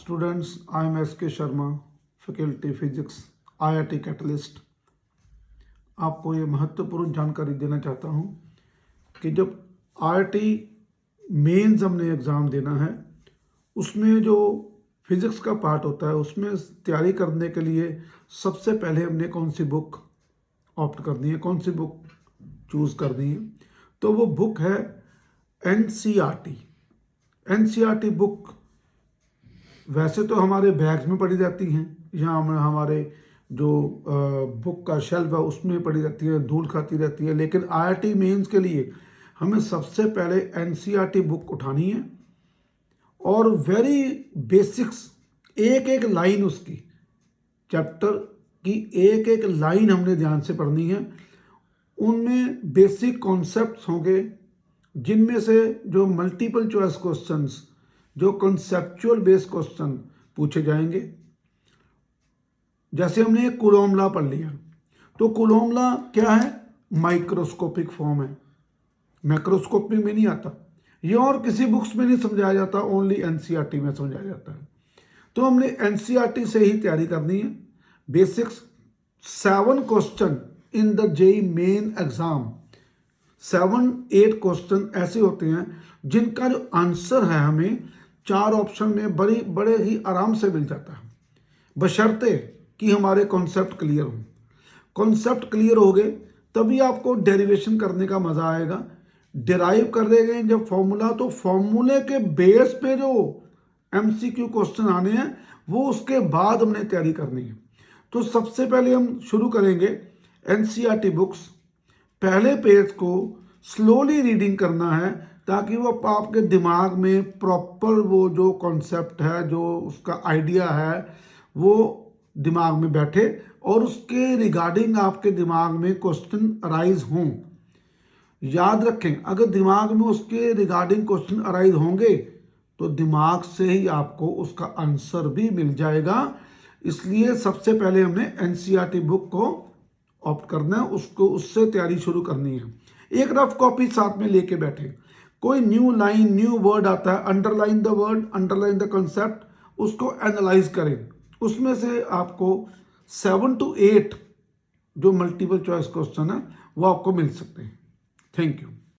Students, I am S के Sharma, faculty physics, IIT catalyst. आपको ये महत्वपूर्ण जानकारी देना चाहता हूँ कि जब IIT मेंस हमने एग्ज़ाम देना है, उसमें जो फिज़िक्स का पार्ट होता है उसमें तैयारी करने के लिए सबसे पहले हमने कौन सी बुक ऑप्ट करनी है, कौन सी बुक चूज़ करनी है। तो वो बुक है NCERT। NCERT बुक वैसे तो हमारे बैग्स में पड़ी जाती हैं, यहाँ हमारे जो बुक का शेल्फ है उसमें पड़ी रहती है, धूल खाती रहती है। लेकिन IIT मेंस के लिए हमें सबसे पहले NCERT बुक उठानी है और वेरी बेसिक्स एक एक लाइन उसकी चैप्टर की एक एक लाइन हमने ध्यान से पढ़नी है। उनमें बेसिक कॉन्सेप्ट्स होंगे जिनमें से जो मल्टीपल चॉइस क्वेश्चंस, जो कॉन्सेप्चुअल बेस्ड क्वेश्चन पूछे जाएंगे। जैसे हमने कूलॉम लॉ पढ़ लिया, तो कूलॉम लॉ क्या है? माइक्रोस्कोपिक फॉर्म है, मैक्रोस्कोपिक में नहीं आता ये, और किसी बुक्स में नहीं समझाया जाता, ओनली NCERT में समझाया जाता है। तो हमने NCERT से ही तैयारी करनी है। Basics 7 question in the JEE main exam, 7-8 question ऐसे होते हैं जिनका जो आंसर है हमें 4 ऑप्शन में बड़े ही आराम से मिल जाता है, बशर्ते कि हमारे कॉन्सेप्ट क्लियर हो। कॉन्सेप्ट क्लियर हो गए तभी आपको डेरिवेशन करने का मज़ा आएगा। डिराइव कर देंगे जब फॉर्मूला, तो फॉर्मूले के बेस पे जो MCQ क्वेश्चन आने हैं वो उसके बाद हमने तैयारी करनी है। तो सबसे पहले हम शुरू करेंगे NCERT बुक्स। पहले पेज को स्लोली रीडिंग करना है ताकि वो आपके दिमाग में प्रॉपर वो जो कॉन्सेप्ट है, जो उसका आइडिया है, वो दिमाग में बैठे और उसके रिगार्डिंग आपके दिमाग में क्वेश्चन अराइज हों। याद रखें, अगर दिमाग में उसके रिगार्डिंग क्वेश्चन अराइज होंगे तो दिमाग से ही आपको उसका आंसर भी मिल जाएगा। इसलिए सबसे पहले हमने NCERT बुक को ऑप्ट करना है, उसको उससे तैयारी शुरू करनी है। एक रफ कॉपी साथ में लेके बैठे, कोई न्यू लाइन, न्यू वर्ड आता है, underline the word, underline the concept, उसको एनालाइज करें। उसमें से आपको 7 to 8 जो मल्टीपल चॉइस क्वेश्चन है वो आपको मिल सकते हैं। Thank you.